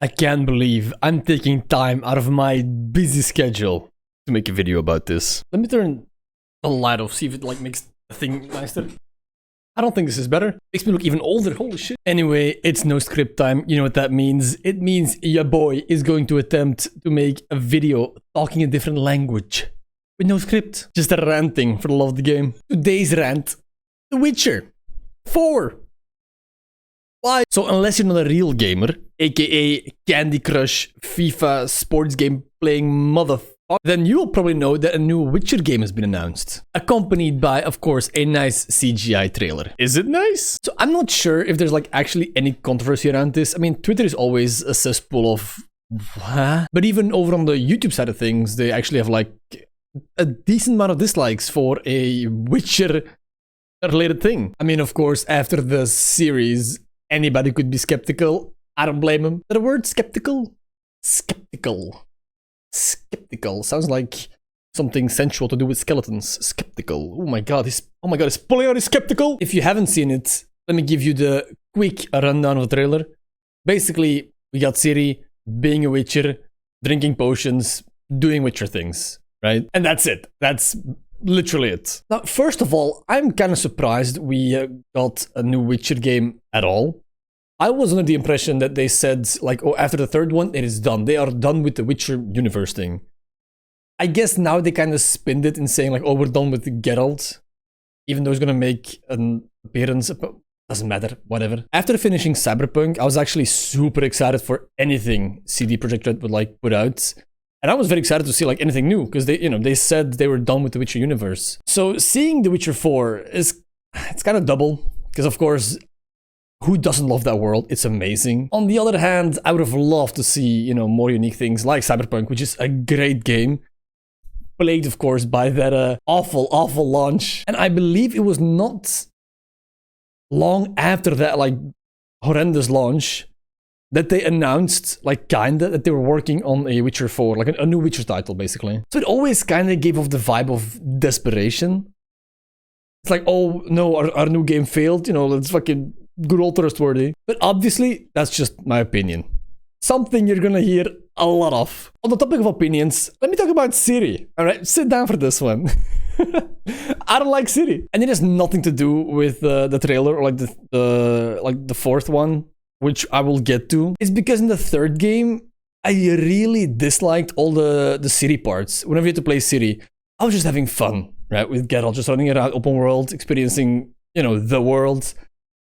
I can't believe I'm taking time out of my busy schedule to make a video about this. Let me turn the light off, see if it like makes the thing nicer. I don't think this is better. Makes me look even older, holy shit. Anyway, it's no script time. You know what that means? It means your boy is going to attempt to make a video talking a different language. With no script. Just a ranting for the love of the game. Today's rant. The Witcher 4. Why? So unless you're not a real gamer, aka Candy Crush, FIFA, sports game playing motherfucker, then you'll probably know that a new Witcher game has been announced. Accompanied by, of course, a nice CGI trailer. Is it nice? So I'm not sure if there's like actually any controversy around this. I mean, Twitter is always a cesspool of what? But even over on the YouTube side of things, they actually have like a decent amount of dislikes for a Witcher related thing. I mean, of course, after the series, anybody could be skeptical. I don't blame him. Is that a word? Skeptical? Skeptical. Skeptical. Sounds like something sensual to do with skeletons. Skeptical. Oh my god, is Polion is skeptical? If you haven't seen it, let me give you the quick rundown of the trailer. Basically, we got Ciri being a Witcher, drinking potions, doing Witcher things, right? And that's it. That's literally it. Now, first of all, I'm kind of surprised we got a new Witcher game at all. I was under the impression that they said, like, oh, after the third one, it is done. They are done with the Witcher universe thing. I guess now they kind of spinned it in saying, like, oh, we're done with Geralt. Even though he's going to make an appearance. Doesn't matter, whatever. After finishing Cyberpunk, I was actually super excited for anything CD Projekt Red would, like, put out. And I was very excited to see, like, anything new. Because they, they said they were done with the Witcher universe. So seeing The Witcher 4 it's kind of double. Because, of course, who doesn't love that world? It's amazing. On the other hand, I would have loved to see, more unique things like Cyberpunk, which is a great game. Plagued, of course, by that awful launch. And I believe it was not long after that, like, horrendous launch that they announced, like, kinda, that they were working on a Witcher 4, like a new Witcher title, basically. So it always kinda gave off the vibe of desperation. It's like, oh, no, our new game failed, let's fucking good old trustworthy. But obviously, that's just my opinion. Something you're gonna hear a lot of. On the topic of opinions, let me talk about Ciri. Alright, sit down for this one. I don't like Ciri. And it has nothing to do with the trailer or like the fourth one, which I will get to. It's because in the third game, I really disliked all the Ciri parts. Whenever you had to play Ciri, I was just having fun, right? With Geralt, just running around open world, experiencing, the world.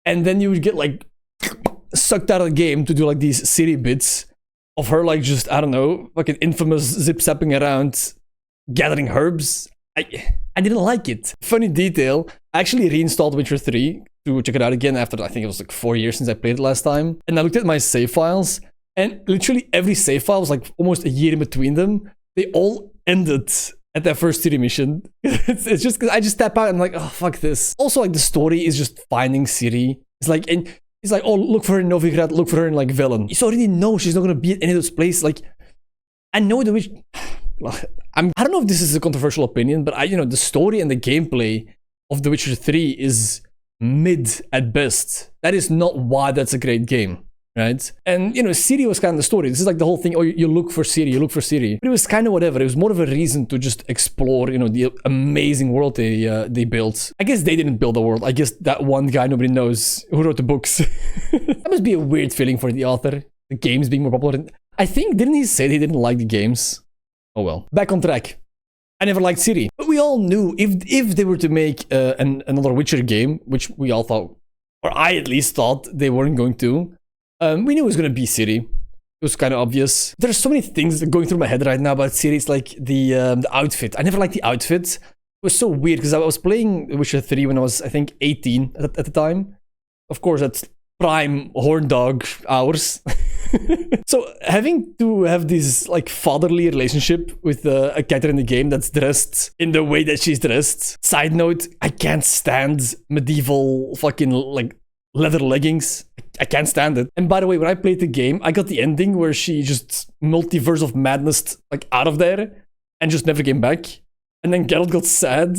And then you would get, like, sucked out of the game to do, like, these Ciri bits of her, like, just, I don't know, fucking infamous zip-zapping around, gathering herbs. I didn't like it. Funny detail, I actually reinstalled Witcher 3 to check it out again after, I think it was, like, 4 years since I played it last time. And I looked at my save files, and literally every save file was, like, almost a year in between them. They all ended at that first Ciri mission. It's just because I just tap out and I'm like, oh, fuck this. Also, like, the story is just finding Ciri. It's like, and it's like, oh, look for her in Novigrad, look for her in, like, Velen. You already know she's not gonna be at any of those places. Like, I know the Witch. I don't know if this is a controversial opinion, but the story and the gameplay of The Witcher 3 is mid at best. That is not why that's a great game. Right? And, Ciri was kind of the story. This is like the whole thing, oh, you look for Ciri. But it was kind of whatever. It was more of a reason to just explore, the amazing world they built. I guess they didn't build the world. I guess that one guy nobody knows who wrote the books. That must be a weird feeling for the author. The games being more popular. I think, didn't he say he didn't like the games? Oh well. Back on track. I never liked Ciri. But we all knew if they were to make another Witcher game, which we all thought, or I at least thought they weren't going to, we knew it was going to be Ciri. It was kind of obvious. There's so many things going through my head right now about Ciri. It's like the outfit. I never liked the outfit. It was so weird because I was playing Witcher 3 when I was, I think, 18 at the time. Of course, that's prime horn dog hours. So having to have this, like, fatherly relationship with a character in the game that's dressed in the way that she's dressed. Side note, I can't stand medieval fucking, like, leather leggings. I can't stand it. And by the way, when I played the game, I got the ending where she just multiverse of madness, like, out of there and just never came back. And then Geralt got sad.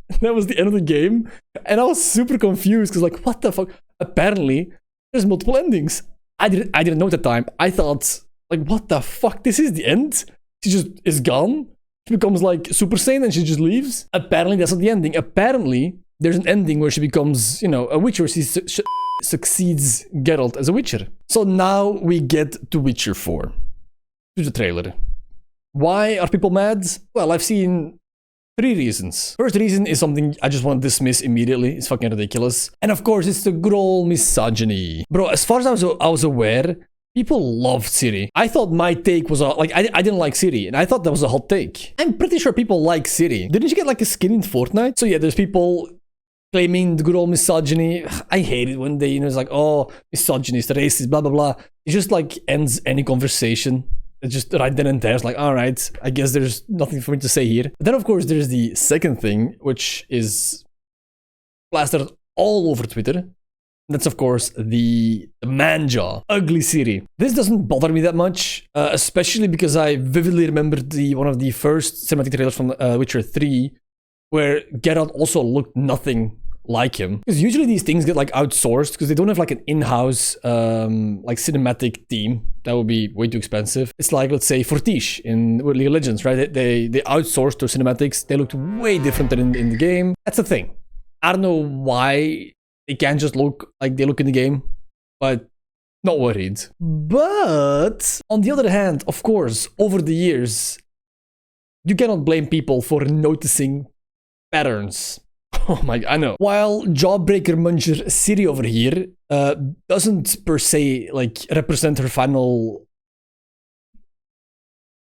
And that was the end of the game. And I was super confused because, like, what the fuck? Apparently, there's multiple endings. I didn't know at the time. I thought, like, what the fuck? This is the end? She just is gone? She becomes like Super Saiyan and she just leaves? Apparently that's not the ending. Apparently there's an ending where she becomes, you know, a Witcher. She succeeds Geralt as a Witcher. So now we get to Witcher 4. To the trailer. Why are people mad? Well, I've seen 3 reasons. First reason is something I just want to dismiss immediately. It's fucking ridiculous. And of course, it's the good old misogyny. Bro, as far as I was aware, people loved Ciri. I thought my take was, like, I didn't like Ciri, and I thought that was a hot take. I'm pretty sure people like Ciri. Didn't you get, like, a skin in Fortnite? So yeah, there's people claiming the good old misogyny. I hate it when they, you know, it's like, oh, misogynist, racist, blah, blah, blah. It just, like, ends any conversation. It's just right then and there. It's like, all right, I guess there's nothing for me to say here. But then, of course, there's the second thing, which is plastered all over Twitter. That's, of course, the man jaw. Ugly Ciri. This doesn't bother me that much, especially because I vividly remember one of the first cinematic trailers from Witcher 3, where Geralt also looked nothing like him. Because usually these things get, like, outsourced because they don't have, like, an in-house like cinematic team. That would be way too expensive. It's like, let's say, Fortiche in League of Legends, right? They outsourced their cinematics. They looked way different than in the game. That's the thing. I don't know why they can't just look like they look in the game, but not worried. But on the other hand, of course, over the years, you cannot blame people for noticing patterns. Oh my god, I know. While Jawbreaker Muncher Ciri over here doesn't per se, like, represent her final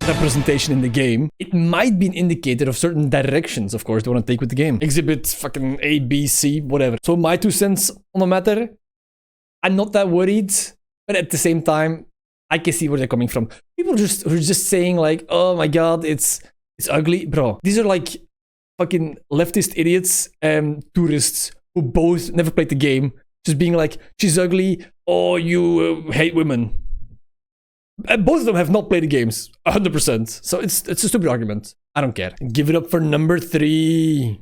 representation in the game, it might be an indicator of certain directions, of course, they want to take with the game. Exhibit fucking A, B, C, whatever. So my 2 cents on the matter, I'm not that worried, but at the same time, I can see where they're coming from. People who are just saying, like, oh my god, it's ugly. Bro, these are like fucking leftist idiots and tourists who both never played the game, just being like, she's ugly, oh, you hate women. And both of them have not played the games, 100%. So it's a stupid argument. I don't care. Give it up for number 3.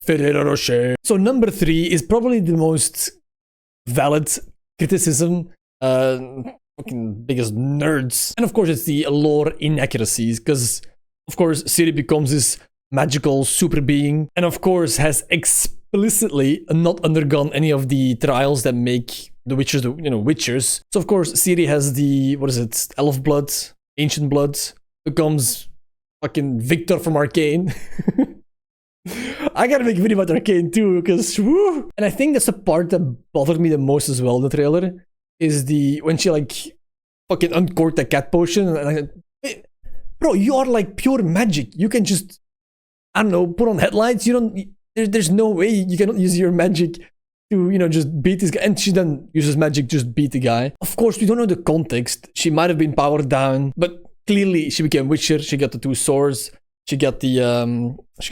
Ferrero Rocher. So number 3 is probably the most valid criticism. Fucking biggest nerds. And of course it's the lore inaccuracies, because of course Ciri becomes this magical super being, and of course has explicitly not undergone any of the trials that make the Witchers, you know, Witchers. So of course Ciri has the, what is it, elf blood, ancient blood, becomes fucking Victor from Arcane. I gotta make a video about Arcane too, because woo! And I think that's the part that bothered me the most as well in the trailer, is when she, like, fucking uncorked the cat potion, and I like, bro, you are like pure magic. You can just, I don't know, put on headlights. You don't, there's no way you cannot use your magic to, you know, just beat this guy. And she then uses magic, just beat the guy. Of course, we don't know the context. She might have been powered down, but clearly she became Witcher. She got the 2 swords. She got the,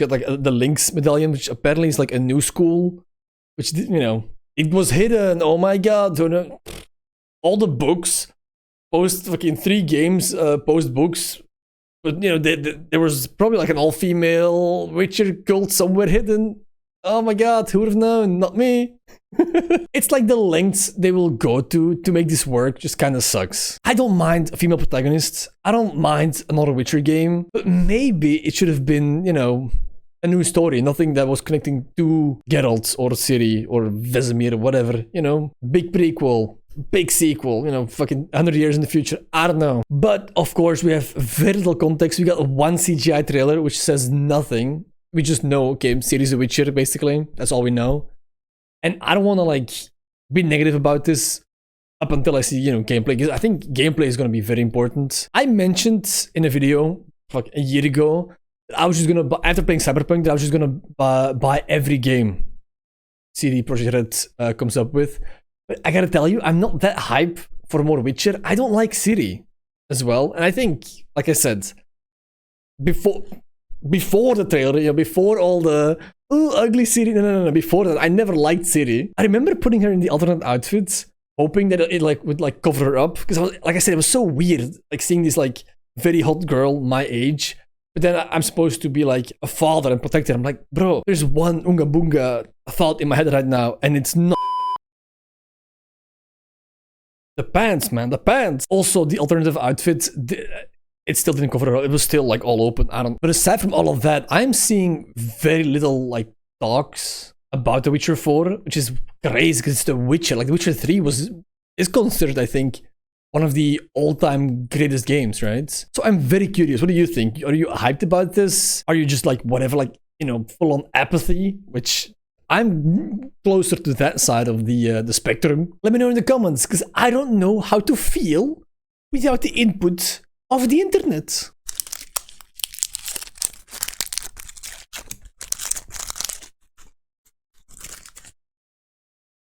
like the Lynx medallion, which apparently is like a new school, which, you know, it was hidden. Oh my god. All the books, post fucking 3 games, post books. But, you know, there was probably like an all-female Witcher cult somewhere hidden. Oh my god, who would have known? Not me. It's like the lengths they will go to make this work just kind of sucks. I don't mind a female protagonist. I don't mind another Witcher game. But maybe it should have been, you know, a new story. Nothing that was connecting to Geralt or Ciri or Vesemir or whatever. You know, big prequel. Big sequel, you know, fucking 100 years in the future. I don't know. But, of course, we have very little context. We got 1 CGI trailer, which says nothing. We just know, okay, Ciri's a Witcher, basically. That's all we know. And I don't want to, like, be negative about this up until I see, you know, gameplay. Because I think gameplay is going to be very important. I mentioned in a video, like, a year ago, that I was just going to, after playing Cyberpunk, that I was just going to buy every game CD Projekt Red comes up with. But I gotta tell you, I'm not that hype for more Witcher. I don't like Ciri as well. And I think, like I said, before the trailer, you know, before all the, oh, ugly Ciri, no, before that, I never liked Ciri. I remember putting her in the alternate outfits, hoping that it like would like cover her up. Because like I said, it was so weird, like seeing this like very hot girl my age. But then I'm supposed to be like a father and protect her. I'm like, bro, there's one Unga Bunga thought in my head right now, and it's not The pants, man, the pants. Also, the alternative outfit, it still didn't cover it all. It was still like all open. I don't. But aside from all of that, I'm seeing very little like talks about The Witcher 4, which is crazy because it's The Witcher. Like The Witcher 3 is considered, I think, one of the all-time greatest games, right? So I'm very curious. What do you think? Are you hyped about this? Are you just like whatever, like, you know, full-on apathy? Which I'm closer to that side of the spectrum. Let me know in the comments, because I don't know how to feel without the input of the internet.